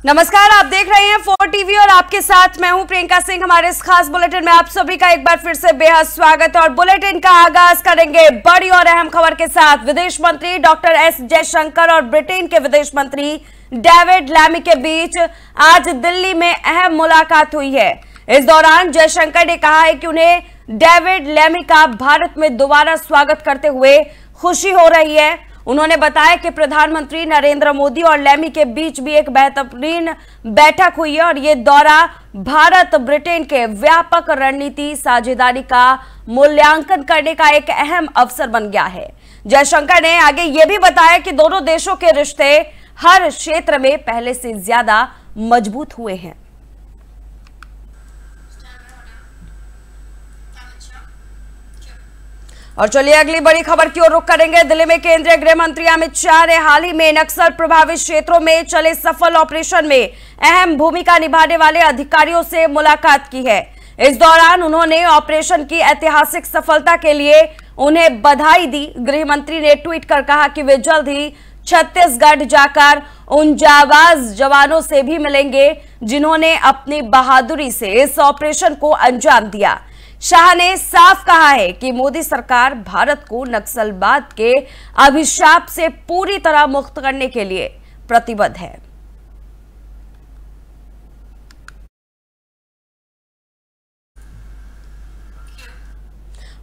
नमस्कार, आप देख रहे हैं 4 टीवी और आपके साथ मैं हूं प्रियंका सिंह। हमारे इस खास बुलेटिन में आप सभी का एक बार फिर से बेहद स्वागत है और बुलेटिन का आगाज करेंगे बड़ी और अहम खबर के साथ। विदेश मंत्री डॉक्टर एस जयशंकर और ब्रिटेन के विदेश मंत्री डेविड लैमी के बीच आज दिल्ली में अहम मुलाकात हुई है। इस दौरान जयशंकर ने कहा है कि उन्हें डेविड लैमी का भारत में दोबारा स्वागत करते हुए खुशी हो रही है। उन्होंने बताया कि प्रधानमंत्री नरेंद्र मोदी और लैमी के बीच भी एक बेहतरीन बैठक हुई है और ये दौरा भारत ब्रिटेन के व्यापक रणनीति साझेदारी का मूल्यांकन करने का एक अहम अवसर बन गया है। जयशंकर ने आगे ये भी बताया कि दोनों देशों के रिश्ते हर क्षेत्र में पहले से ज्यादा मजबूत हुए हैं। और चलिए अगली बड़ी खबर की ओर रुख करेंगे। दिल्ली में केंद्रीय गृह मंत्री अमित शाह ने हाल ही में नक्सल प्रभावित क्षेत्रों में चले सफल ऑपरेशन में अहम भूमिका निभाने वाले अधिकारियों से मुलाकात की है। इस दौरान उन्होंने ऑपरेशन की ऐतिहासिक सफलता के लिए उन्हें बधाई दी। गृह मंत्री ने ट्वीट कर कहा कि वे जल्द ही छत्तीसगढ़ जाकर उन जाबाज जवानों से भी मिलेंगे जिन्होंने अपनी बहादुरी से इस ऑपरेशन को अंजाम दिया। शाह ने साफ कहा है कि मोदी सरकार भारत को नक्सलवाद के अभिशाप से पूरी तरह मुक्त करने के लिए प्रतिबद्ध है।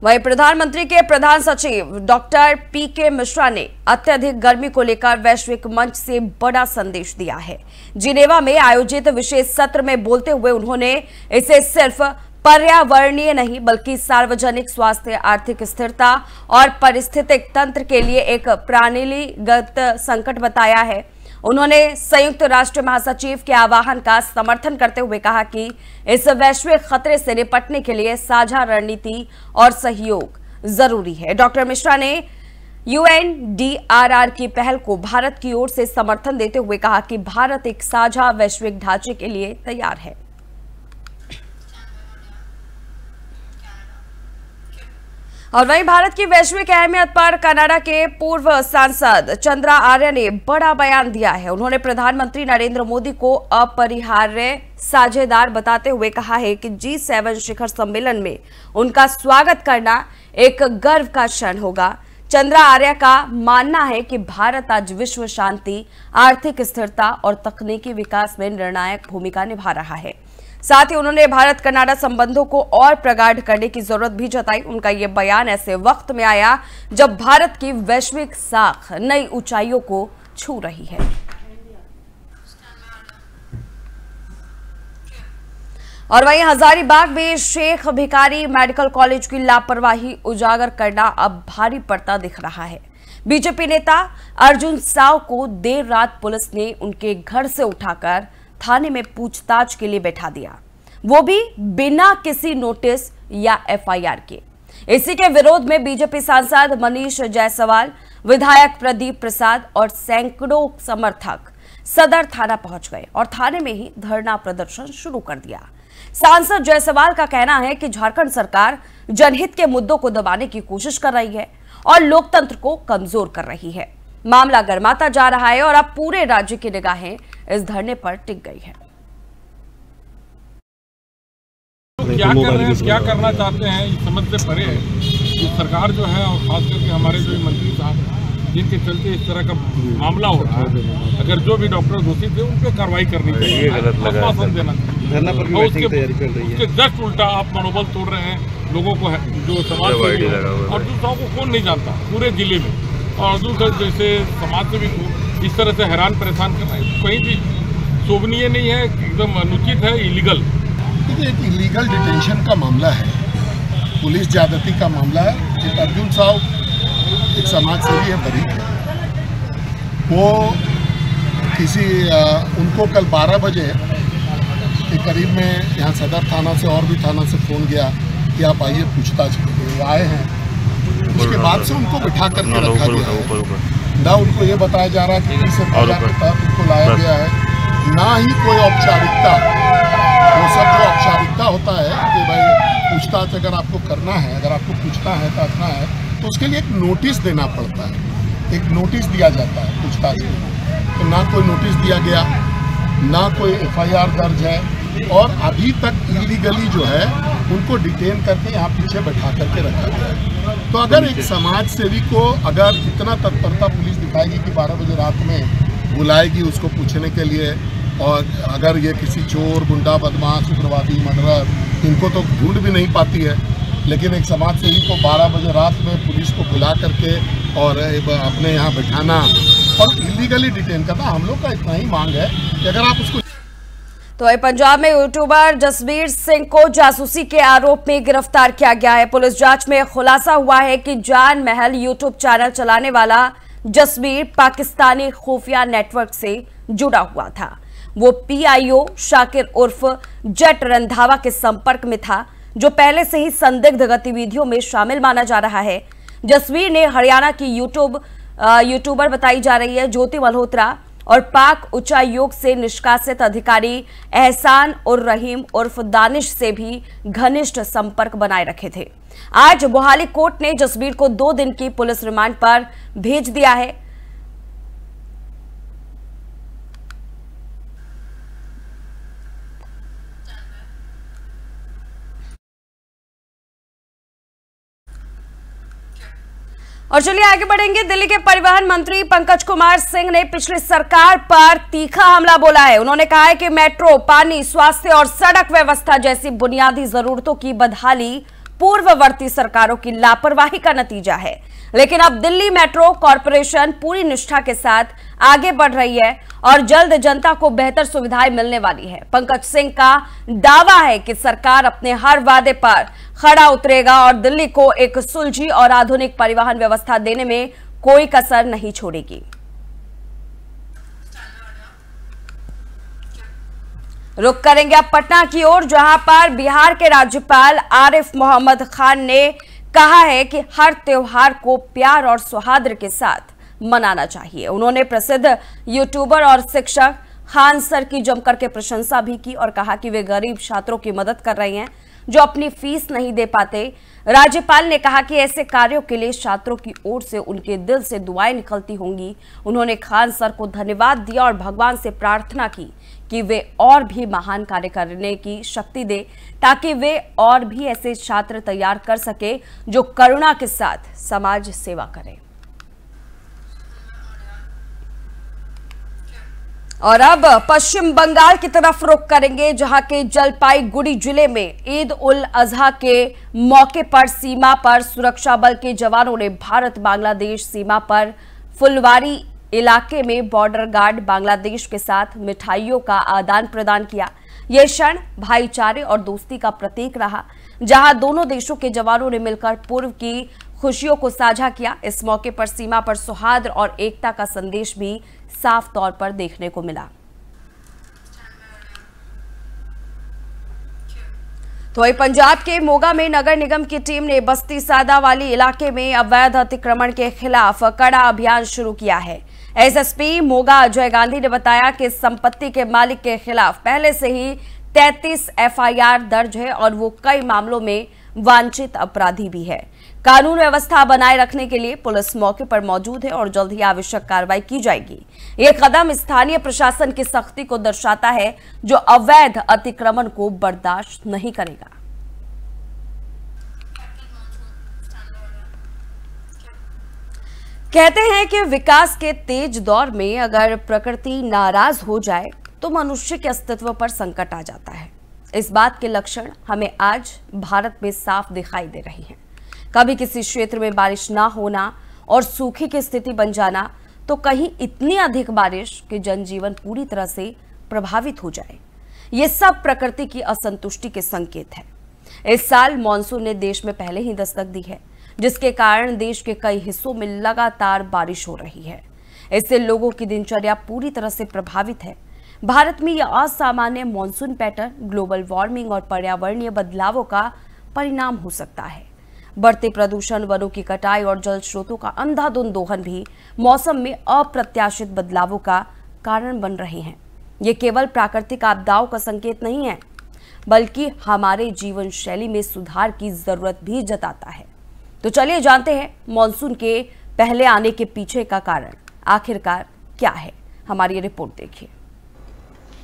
वहीं प्रधानमंत्री के प्रधान सचिव डॉक्टर पीके मिश्रा ने अत्यधिक गर्मी को लेकर वैश्विक मंच से बड़ा संदेश दिया है। जिनेवा में आयोजित विशेष सत्र में बोलते हुए उन्होंने इसे सिर्फ पर्यावरणीय नहीं बल्कि सार्वजनिक स्वास्थ्य, आर्थिक स्थिरता और पारिस्थितिक तंत्र के लिए एक प्रणालीगत संकट बताया है। उन्होंने संयुक्त राष्ट्र महासचिव के आह्वान का समर्थन करते हुए कहा कि इस वैश्विक खतरे से निपटने के लिए साझा रणनीति और सहयोग जरूरी है। डॉक्टर मिश्रा ने UNDRR की पहल को भारत की ओर से समर्थन देते हुए कहा कि भारत एक साझा वैश्विक ढांचे के लिए तैयार है। और वहीं भारत की वैश्विक अहमियत पर कनाडा के पूर्व सांसद चंद्रा आर्य ने बड़ा बयान दिया है। उन्होंने प्रधानमंत्री नरेंद्र मोदी को अपरिहार्य साझेदार बताते हुए कहा है कि G7 शिखर सम्मेलन में उनका स्वागत करना एक गर्व का क्षण होगा। चंद्रा आर्य का मानना है कि भारत आज विश्व शांति, आर्थिक स्थिरता और तकनीकी विकास में निर्णायक भूमिका निभा रहा है। साथ ही उन्होंने भारत कनाडा संबंधों को और प्रगाढ़ करने की जरूरत भी जताई। उनका यह बयान ऐसे वक्त में आया जब भारत की वैश्विक साख नई ऊंचाइयों को छू रही है। और वहीं हजारीबाग में शेख भिखारी मेडिकल कॉलेज की लापरवाही उजागर करना अब भारी पड़ता दिख रहा है। बीजेपी नेता अर्जुन साव को देर रात पुलिस ने उनके घर से उठाकर थाने में पूछताछ के लिए बैठा दिया, वो भी बिना किसी नोटिस या FIR के। इसी के विरोध में बीजेपी सांसद मनीष जायसवाल, विधायक प्रदीप प्रसाद और सैकड़ों समर्थक सदर थाना पहुंच गए और थाने में ही धरना प्रदर्शन शुरू कर दिया। सांसद जायसवाल का कहना है कि झारखंड सरकार जनहित के मुद्दों को दबाने की कोशिश कर रही है और लोकतंत्र को कमजोर कर रही है। मामला गर्माता जा रहा है और अब पूरे राज्य की निगाहें इस धरने पर टिक गई है। क्या कर रहे हैं, क्या करना चाहते हैं, ये समझ से परे है कि सरकार जो है और खास करके हमारे जो मंत्री साहब जिनके चलते इस तरह का मामला हो रहा है, अगर जो भी डॉक्टर दोषी थे उन पर कार्रवाई करनी चाहिए, आश्वासन देना चाहिए। उसके जस्ट उल्टा आप मनोबल तोड़ रहे हैं लोगों को, जो समाज और दूसरों को कौन नहीं जानता पूरे जिले में, और दूसरे जैसे समाज से भी इस तरह से हैरान परेशान करना है कहीं भी शोभनीय नहीं है, एकदम अनुचित है, इलीगल। देखिए, एक इलीगल डिटेंशन का मामला है, पुलिस ज्यादती का मामला है। एक अर्जुन साहब एक समाज सेवी है, बरीक है, वो किसी उनको कल 12 बजे के करीब में यहाँ सदर थाना से और भी थाना से फ़ोन गया कि आप आइए पूछताछ करिए। वो आए हैं, उसके बाद से उनको बिठा करके रखा गया है। ना उनको ये बताया जा रहा है कि किसी सजा के तहत उनको लाया गया है, ना ही कोई औपचारिकता। वो सब जो औपचारिकता होता है कि भाई पूछताछ अगर आपको करना है, अगर आपको पूछना है, ताकना है, तो उसके लिए एक नोटिस देना पड़ता है, एक नोटिस दिया जाता है पूछताछ के लिए। तो ना कोई नोटिस दिया गया, ना कोई एफआईआर दर्ज है, और अभी तक इलीगली जो है उनको डिटेन करके यहाँ पीछे बैठा करके रखा गया है। तो अगर एक समाज सेवी को अगर इतना तत्परता पुलिस दिखाएगी कि 12 बजे रात में बुलाएगी उसको पूछने के लिए, और अगर ये किसी चोर, गुंडा, बदमाश, उग्रवादी, मर्डरर, इनको तो ढूंढ भी नहीं पाती है, लेकिन एक समाज सेवी को 12 बजे रात में पुलिस को बुला करके और अपने यहाँ बैठाना और इलीगली डिटेन करना, हम लोग का इतना ही मांग है कि अगर आप उसको। तो वही पंजाब में यूट्यूबर जसबीर सिंह को जासूसी के आरोप में गिरफ्तार किया गया है। पुलिस जांच में खुलासा हुआ है कि जान महल यूट्यूब चैनल चलाने वाला जसबीर पाकिस्तानी खुफिया नेटवर्क से जुड़ा हुआ था। वो पीआईओ शाकिर उर्फ जट रंधावा के संपर्क में था, जो पहले से ही संदिग्ध गतिविधियों में शामिल माना जा रहा है। जसबीर ने हरियाणा की यूट्यूबर बताई जा रही है ज्योति मल्होत्रा और पाक उच्चायोग से निष्कासित अधिकारी एहसान उर रहीम उर्फ दानिश से भी घनिष्ठ संपर्क बनाए रखे थे। आज मोहाली कोर्ट ने जसबीर को 2 दिन की पुलिस रिमांड पर भेज दिया है। और चलिए आगे बढ़ेंगे। दिल्ली के परिवहन मंत्री पंकज कुमार सिंह ने पिछली सरकार पर तीखा हमला बोला है। उन्होंने कहा है कि मेट्रो, पानी, स्वास्थ्य और सड़क व्यवस्था जैसी बुनियादी जरूरतों की बदहाली पूर्ववर्ती सरकारों की लापरवाही का नतीजा है, लेकिन अब दिल्ली मेट्रो कॉरपोरेशन पूरी निष्ठा के साथ आगे बढ़ रही है और जल्द जनता को बेहतर सुविधाएं मिलने वाली है। पंकज सिंह का दावा है कि सरकार अपने हर वादे पर खड़ा उतरेगा और दिल्ली को एक सुलझी और आधुनिक परिवहन व्यवस्था देने में कोई कसर नहीं छोड़ेगी। रुक करेंगे अब पटना की ओर, जहां पर बिहार के राज्यपाल आरिफ मोहम्मद खान ने कहा है कि हर त्योहार को प्यार और सौहार्द के साथ मनाना चाहिए। उन्होंने प्रसिद्ध यूट्यूबर और शिक्षक खान सर की जमकर के प्रशंसा भी की और कहा कि वे गरीब छात्रों की मदद कर रहे हैं जो अपनी फीस नहीं दे पाते। राज्यपाल ने कहा कि ऐसे कार्यों के लिए छात्रों की ओर से उनके दिल से दुआएं निकलती होंगी। उन्होंने खान सर को धन्यवाद दिया और भगवान से प्रार्थना की कि वे और भी महान कार्य करने की शक्ति दे, ताकि वे और भी ऐसे छात्र तैयार कर सके जो करुणा के साथ समाज सेवा करें। और अब पश्चिम बंगाल की तरफ रुख करेंगे, जहां के जलपाईगुड़ी जिले में ईद उल अजहा के मौके पर सीमा पर सुरक्षा बल के जवानों ने भारत बांग्लादेश सीमा पर फुलवारी इलाके में बॉर्डर गार्ड बांग्लादेश के साथ मिठाइयों का आदान प्रदान किया। यह क्षण भाईचारे और दोस्ती का प्रतीक रहा, जहां दोनों देशों के जवानों ने मिलकर पूर्व की खुशियों को साझा किया। इस मौके पर सीमा पर सौहार्द और एकता का संदेश भी साफ तौर पर देखने को मिला। तो वही पंजाब के मोगा में नगर निगम की टीम ने बस्ती सादा वाली इलाके में अवैध अतिक्रमण के खिलाफ कड़ा अभियान शुरू किया है। एसएसपी मोगा अजय गांधी ने बताया कि संपत्ति के मालिक के खिलाफ पहले से ही 33 एफआईआर दर्ज है और वो कई मामलों में वांछित अपराधी भी है। कानून व्यवस्था बनाए रखने के लिए पुलिस मौके पर मौजूद है और जल्द ही आवश्यक कार्रवाई की जाएगी। ये कदम स्थानीय प्रशासन की सख्ती को दर्शाता है, जो अवैध अतिक्रमण को बर्दाश्त नहीं करेगा। कहते हैं कि विकास के तेज दौर में अगर प्रकृति नाराज हो जाए तो मनुष्य के अस्तित्व पर संकट आ जाता है। इस बात के लक्षण हमें आज भारत में साफ दिखाई दे रही हैं। कभी किसी क्षेत्र में बारिश ना होना और सूखे की स्थिति बन जाना, तो कहीं इतनी अधिक बारिश कि जनजीवन पूरी तरह से प्रभावित हो जाए। ये सब प्रकृति की असंतुष्टि के संकेत है। इस साल मानसून ने देश में पहले ही दस्तक दी है, जिसके कारण देश के कई हिस्सों में लगातार बारिश हो रही है। इससे लोगों की दिनचर्या पूरी तरह से प्रभावित है। भारत में यह असामान्य मानसून पैटर्न ग्लोबल वार्मिंग और पर्यावरणीय बदलावों का परिणाम हो सकता है। बढ़ते प्रदूषण, वनों की कटाई और जल स्रोतों का अंधाधुंध दोहन भी मौसम में अप्रत्याशित बदलावों का कारण बन रहे हैं। ये केवल प्राकृतिक आपदाओं का संकेत नहीं है, बल्कि हमारे जीवन शैली में सुधार की जरूरत भी जताता है। तो चलिए जानते हैं मॉनसून के पहले आने के पीछे का कारण आखिरकार क्या है। हमारी रिपोर्ट देखिए।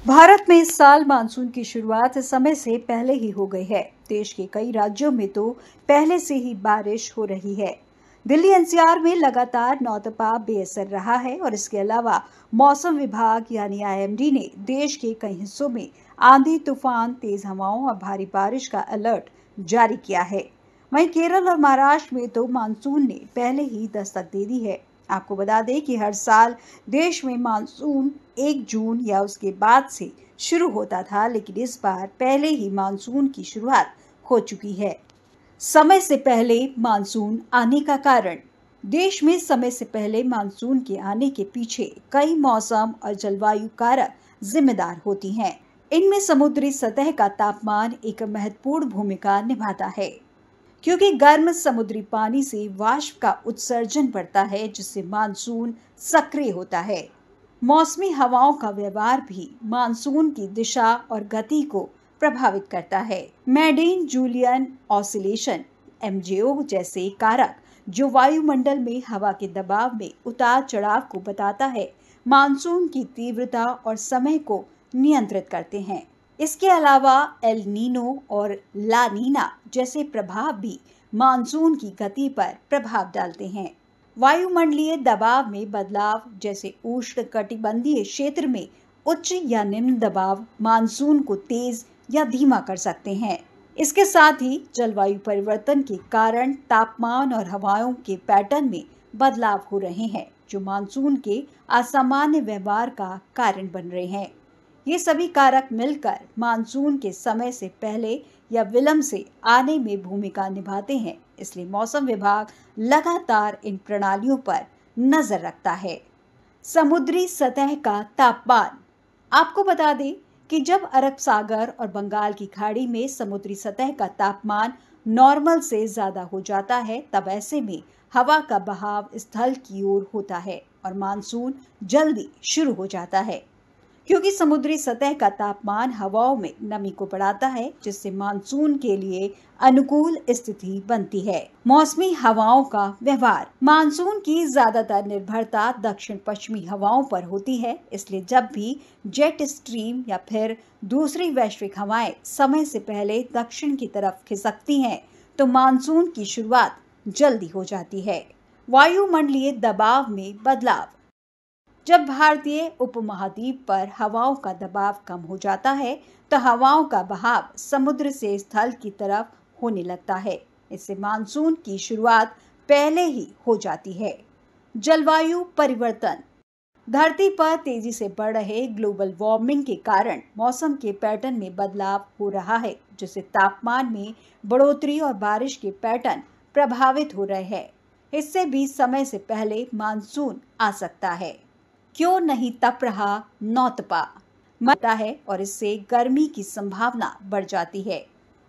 भारत में इस साल मानसून की शुरुआत समय से पहले ही हो गई है। देश के कई राज्यों में तो पहले से ही बारिश हो रही है। दिल्ली एनसीआर में लगातार नौतपा बेअसर रहा है और इसके अलावा मौसम विभाग यानी आईएमडी ने देश के कई हिस्सों में आंधी, तूफान, तेज हवाओं और भारी बारिश का अलर्ट जारी किया है। वहीं केरल और महाराष्ट्र में तो मानसून ने पहले ही दस्तक दे दी है। आपको बता दें कि हर साल देश में मानसून 1 जून या उसके बाद से शुरू होता था, लेकिन इस बार पहले ही मानसून की शुरुआत हो चुकी है। समय से पहले मानसून आने का कारण। देश में समय से पहले मानसून के आने के पीछे कई मौसम और जलवायु कारक जिम्मेदार होती हैं। इनमें समुद्री सतह का तापमान एक महत्वपूर्ण भूमिका निभाता है, क्योंकि गर्म समुद्री पानी से वाष्प का उत्सर्जन बढ़ता है, जिससे मानसून सक्रिय होता है। मौसमी हवाओं का व्यवहार भी मानसून की दिशा और गति को प्रभावित करता है। मेडीन जूलियन ऑसिलेशन (MJO) जैसे कारक जो वायुमंडल में हवा के दबाव में उतार चढ़ाव को बताता है, मानसून की तीव्रता और समय को नियंत्रित करते हैं। इसके अलावा एल नीनो और ला नीना जैसे प्रभाव भी मानसून की गति पर प्रभाव डालते हैं। वायुमंडलीय दबाव में बदलाव जैसे उष्णकटिबंधीय क्षेत्र में उच्च या निम्न दबाव मानसून को तेज या धीमा कर सकते हैं। इसके साथ ही जलवायु परिवर्तन के कारण तापमान और हवाओं के पैटर्न में बदलाव हो रहे हैं, जो मानसून के असामान्य व्यवहार का कारण बन रहे हैं। ये सभी कारक मिलकर मानसून के समय से पहले या विलंब से आने में भूमिका निभाते हैं। इसलिए मौसम विभाग लगातार इन प्रणालियों पर नजर रखता है। समुद्री सतह का तापमान। आपको बता दें कि जब अरब सागर और बंगाल की खाड़ी में समुद्री सतह का तापमान नॉर्मल से ज्यादा हो जाता है, तब ऐसे में हवा का बहाव स्थल की ओर होता है और मानसून जल्दी शुरू हो जाता है, क्योंकि समुद्री सतह का तापमान हवाओं में नमी को बढ़ाता है, जिससे मानसून के लिए अनुकूल स्थिति बनती है। मौसमी हवाओं का व्यवहार। मानसून की ज्यादातर निर्भरता दक्षिण पश्चिमी हवाओं पर होती है, इसलिए जब भी जेट स्ट्रीम या फिर दूसरी वैश्विक हवाएं समय से पहले दक्षिण की तरफ खिसकती हैं, तो मानसून की शुरुआत जल्दी हो जाती है। वायुमंडलीय दबाव में बदलाव। जब भारतीय उपमहाद्वीप पर हवाओं का दबाव कम हो जाता है, तो हवाओं का बहाव समुद्र से स्थल की तरफ होने लगता है। इससे मानसून की शुरुआत पहले ही हो जाती है। जलवायु परिवर्तन। धरती पर तेजी से बढ़ रहे ग्लोबल वार्मिंग के कारण मौसम के पैटर्न में बदलाव हो रहा है, जिससे तापमान में बढ़ोतरी और बारिश के पैटर्न प्रभावित हो रहे हैं। इससे भी समय से पहले मानसून आ सकता है। क्यों नहीं तप रहा नौतपा मरता है और इससे गर्मी की संभावना बढ़ जाती है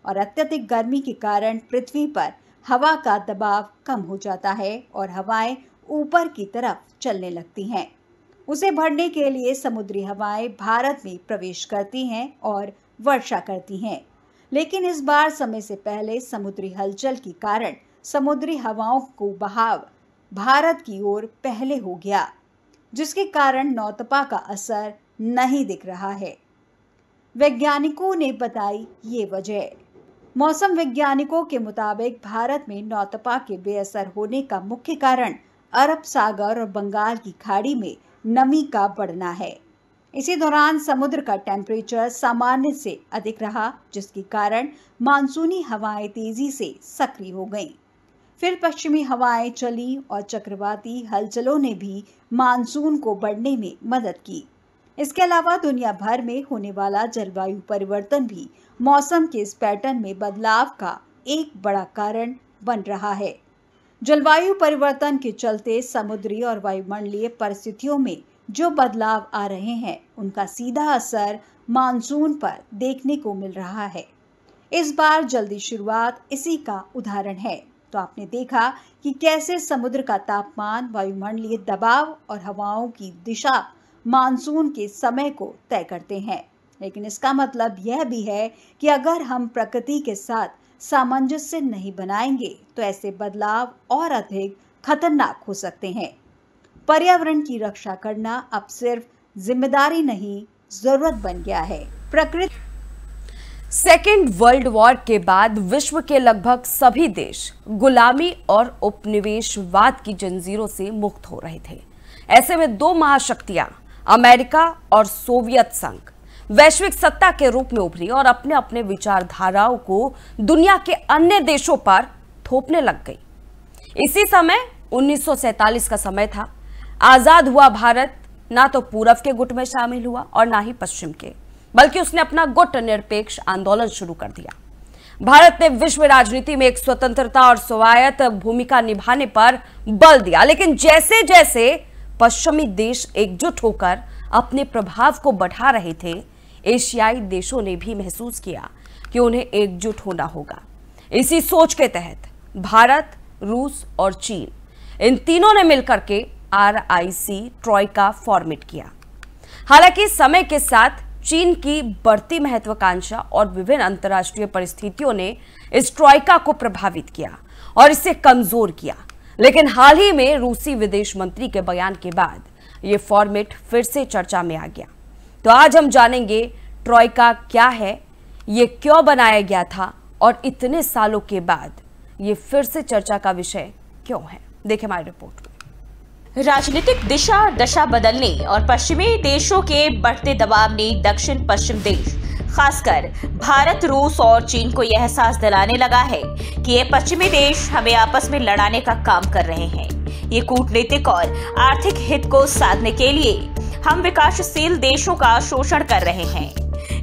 और अत्यधिक गर्मी के कारण पृथ्वी पर हवा का दबाव कम हो जाता है और हवाएं ऊपर की तरफ चलने लगती हैं। उसे भरने के लिए समुद्री हवाएं भारत में प्रवेश करती हैं और वर्षा करती हैं, लेकिन इस बार समय से पहले समुद्री हलचल के कारण समुद्री हवाओं को बहाव भारत की ओर पहले हो गया, जिसके कारण नौतपा का असर नहीं दिख रहा है। वैज्ञानिकों ने बताई ये वजह। मौसम वैज्ञानिकों के मुताबिक भारत में नौतपा के बेअसर होने का मुख्य कारण अरब सागर और बंगाल की खाड़ी में नमी का बढ़ना है। इसी दौरान समुद्र का टेम्परेचर सामान्य से अधिक रहा, जिसके कारण मानसूनी हवाएं तेजी से सक्रिय हो गईं। फिर पश्चिमी हवाएं चली और चक्रवाती हलचलों ने भी मानसून को बढ़ने में मदद की। इसके अलावा दुनिया भर में होने वाला जलवायु परिवर्तन भी मौसम के इस पैटर्न में बदलाव का एक बड़ा कारण बन रहा है। जलवायु परिवर्तन के चलते समुद्री और वायुमंडलीय परिस्थितियों में जो बदलाव आ रहे हैं, उनका सीधा असर मानसून पर देखने को मिल रहा है। इस बार जल्दी शुरुआत इसी का उदाहरण है। तो आपने देखा कि कैसे समुद्र का तापमान, वायुमंडलीय दबाव और हवाओं की दिशा मानसून के समय को तय करते हैं। लेकिन इसका मतलब यह भी है कि अगर हम प्रकृति के साथ सामंजस्य नहीं बनाएंगे, तो ऐसे बदलाव और अधिक खतरनाक हो सकते हैं। पर्यावरण की रक्षा करना अब सिर्फ जिम्मेदारी नहीं, जरूरत बन गया है। प्रकृति सेकेंड वर्ल्ड वॉर के बाद विश्व के लगभग सभी देश गुलामी और उपनिवेशवाद की जंजीरों से मुक्त हो रहे थे। ऐसे में दो महाशक्तियां अमेरिका और सोवियत संघ वैश्विक सत्ता के रूप में उभरी और अपने अपने विचारधाराओं को दुनिया के अन्य देशों पर थोपने लग गई। इसी समय 1947 का समय था। आजाद हुआ भारत ना तो पूरब के गुट में शामिल हुआ और ना ही पश्चिम के, बल्कि उसने अपना गुट निरपेक्ष आंदोलन शुरू कर दिया। भारत ने विश्व राजनीति में एक स्वतंत्रता और स्वायत्त भूमिका निभाने पर बल दिया, लेकिन जैसे जैसे पश्चिमी देश एकजुट होकर अपने प्रभाव को बढ़ा रहे थे, एशियाई देशों ने भी महसूस किया कि उन्हें एकजुट होना होगा। इसी सोच के तहत भारत, रूस और चीन इन तीनों ने मिलकर के RIC ट्रॉयका फॉर्मेट किया। हालांकि समय के साथ चीन की बढ़ती महत्वाकांक्षा और विभिन्न अंतर्राष्ट्रीय परिस्थितियों ने इस ट्रॉयका को प्रभावित किया और इसे कमजोर किया। लेकिन हाल ही में रूसी विदेश मंत्री के बयान के बाद यह फॉर्मेट फिर से चर्चा में आ गया। तो आज हम जानेंगे ट्रॉयका क्या है, ये क्यों बनाया गया था और इतने सालों के बाद ये फिर से चर्चा का विषय क्यों है। देखें हमारी रिपोर्ट में। राजनीतिक दिशा दशा बदलने और पश्चिमी देशों के बढ़ते दबाव ने दक्षिण पश्चिम देश, खासकर भारत, रूस और चीन को यह एहसास दिलाने लगा है कि ये पश्चिमी देश हमें आपस में लड़ाने का काम कर रहे हैं। ये कूटनीतिक और आर्थिक हित को साधने के लिए हम विकासशील देशों का शोषण कर रहे हैं।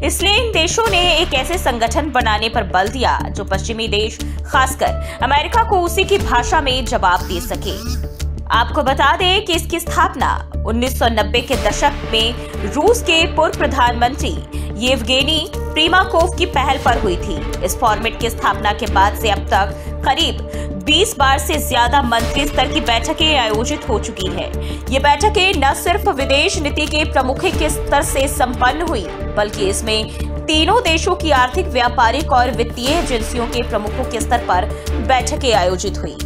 इसलिए इन देशों ने एक ऐसे संगठन बनाने पर बल दिया जो पश्चिमी देश, खासकर अमेरिका को उसी की भाषा में जवाब दे सके। आपको बता दें कि इसकी स्थापना 1990 के दशक में रूस के पूर्व प्रधानमंत्री येवगेनी प्रिमाकोव की पहल पर हुई थी। इस फॉर्मेट की स्थापना के बाद से अब तक करीब 20 बार से ज्यादा मंत्री स्तर की बैठकें आयोजित हो चुकी है। ये बैठकें न सिर्फ विदेश नीति के प्रमुखों के स्तर से संपन्न हुई, बल्कि इसमें तीनों देशों की आर्थिक, व्यापारिक और वित्तीय एजेंसियों के प्रमुखों के स्तर पर बैठकें आयोजित हुई।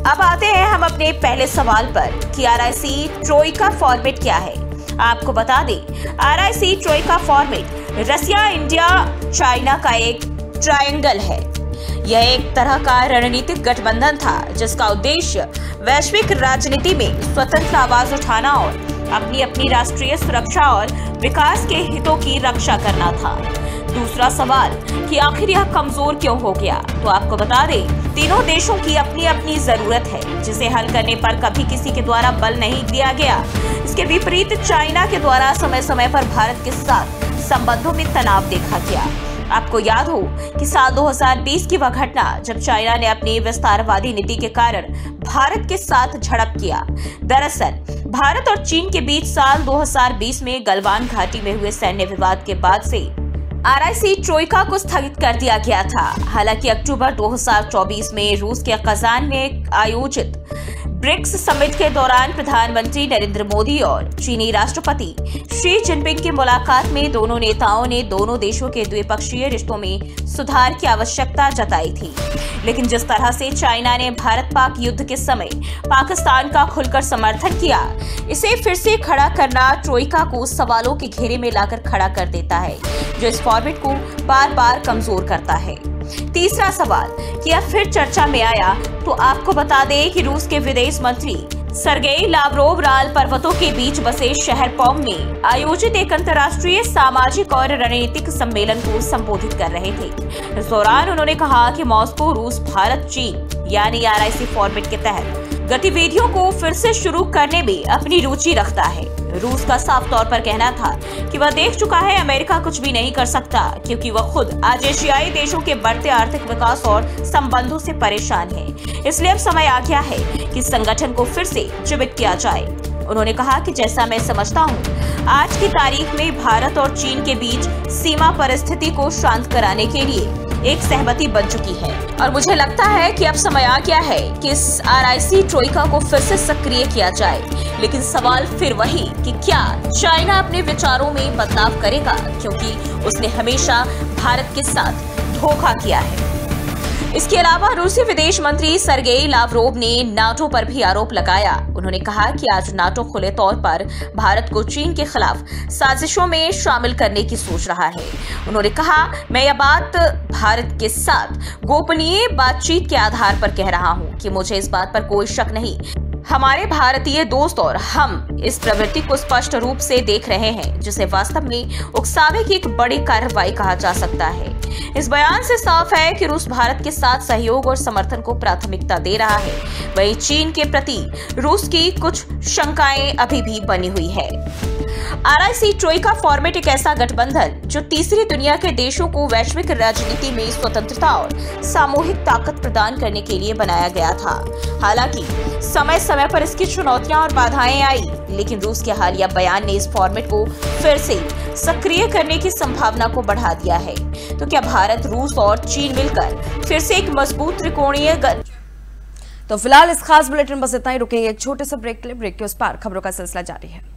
अब आते हैं हम अपने पहले सवाल पर कि RIC ट्रॉयका फॉर्मेट क्या है। आपको बता दें, RIC ट्रॉयका फॉर्मेट रसिया, इंडिया, चाइना का एक ट्रायंगल है। यह एक तरह का रणनीतिक गठबंधन था जिसका उद्देश्य वैश्विक राजनीति में स्वतंत्र आवाज उठाना और अपनी अपनी राष्ट्रीय सुरक्षा और विकास के हितों की रक्षा करना था। दूसरा सवाल कि आखिर यह कमजोर क्यों हो गया, तो आपको बता दें, तीनों देशों की अपनी अपनी जरूरत है जिसे हल करने पर कभी किसी के द्वारा बल नहीं दिया गया। इसके विपरीत चाइना के द्वारा समय समय पर भारत के साथ संबंधों में तनाव देखा गया। आपको याद हो कि साल 2020 की वह घटना जब चाइना ने अपनी विस्तारवादी नीति के कारण भारत के साथ झड़प किया। दरअसल भारत और चीन के बीच साल 2020 में गलवान घाटी में हुए सैन्य विवाद के बाद से RIC ट्रॉयका को स्थगित कर दिया गया था। हालांकि अक्टूबर 2024 में रूस के कजान में आयोजित ब्रिक्स समिट के दौरान प्रधानमंत्री नरेंद्र मोदी और चीनी राष्ट्रपति शी जिनपिंग की मुलाकात में दोनों नेताओं ने दोनों देशों के द्विपक्षीय रिश्तों में सुधार की आवश्यकता जताई थी। लेकिन जिस तरह से चाइना ने भारत पाक युद्ध के समय पाकिस्तान का खुलकर समर्थन किया, इसे फिर से खड़ा करना ट्रॉयका को सवालों के घेरे में लाकर खड़ा कर देता है, जो इस फॉर्मेट को बार बार कमजोर करता है। तीसरा सवाल कि यह फिर चर्चा में आया, तो आपको बता दें कि रूस के विदेश मंत्री सर्गेई लावरोव राल पर्वतों के बीच बसे शहर पौम में आयोजित एक अंतर्राष्ट्रीय सामाजिक और रणनीतिक सम्मेलन को संबोधित कर रहे थे। इस दौरान उन्होंने कहा कि मॉस्को रूस, भारत, चीन यानी RIC फॉर्मेट के तहत गतिविधियों को फिर से शुरू करने में अपनी रुचि रखता है। रूस का साफ तौर पर कहना था कि वह देख चुका है अमेरिका कुछ भी नहीं कर सकता, क्योंकि वह खुद आज एशियाई देशों के बढ़ते आर्थिक विकास और संबंधों से परेशान है। इसलिए अब समय आ गया है कि संगठन को फिर से जीवित किया जाए। उन्होंने कहा कि जैसा मैं समझता हूँ, आज की तारीख में भारत और चीन के बीच सीमा परिस्थिति को शांत कराने के लिए एक सहमति बन चुकी है और मुझे लगता है कि अब समय आ गया है कि इस RIC ट्रॉयका को फिर से सक्रिय किया जाए। लेकिन सवाल फिर वही कि क्या चाइना अपने विचारों में बदलाव करेगा, क्योंकि उसने हमेशा भारत के साथ धोखा किया है। इसके अलावा रूसी विदेश मंत्री सर्गेई लावरोव ने नाटो पर भी आरोप लगाया। उन्होंने कहा कि आज नाटो खुले तौर पर भारत को चीन के खिलाफ साजिशों में शामिल करने की सोच रहा है। उन्होंने कहा, मैं यह बात भारत के साथ गोपनीय बातचीत के आधार पर कह रहा हूं कि मुझे इस बात पर कोई शक नहीं। हमारे भारतीय दोस्त और हम इस प्रवृत्ति को स्पष्ट रूप से देख रहे हैं, जिसे वास्तव में उकसावे की एक बड़ी कार्रवाई कहा जा सकता है। इस बयान से साफ है कि रूस भारत के साथ सहयोग और समर्थन को प्राथमिकता दे रहा है। वहीं चीन के प्रति रूस की कुछ शंकाएं अभी भी बनी हुई है। RIC ट्रोइका फॉर्मेट एक ऐसा गठबंधन जो तीसरी दुनिया के देशों को वैश्विक राजनीति में स्वतंत्रता और सामूहिक ताकत प्रदान करने के लिए बनाया गया था। हालांकि समय समय पर इसकी चुनौतियां और बाधाएं आई, लेकिन रूस के हालिया बयान ने इस फॉर्मेट को फिर से सक्रिय करने की संभावना को बढ़ा दिया है। तो क्या भारत, रूस और चीन मिलकर फिर से एक मजबूत त्रिकोणीय तो फिलहाल इस खास बुलेटिन बस इतना ही। रुकेंगे एक छोटे से ब्रेक के लिए। ब्रेक के उस पार खबरों का सिलसिला जारी है।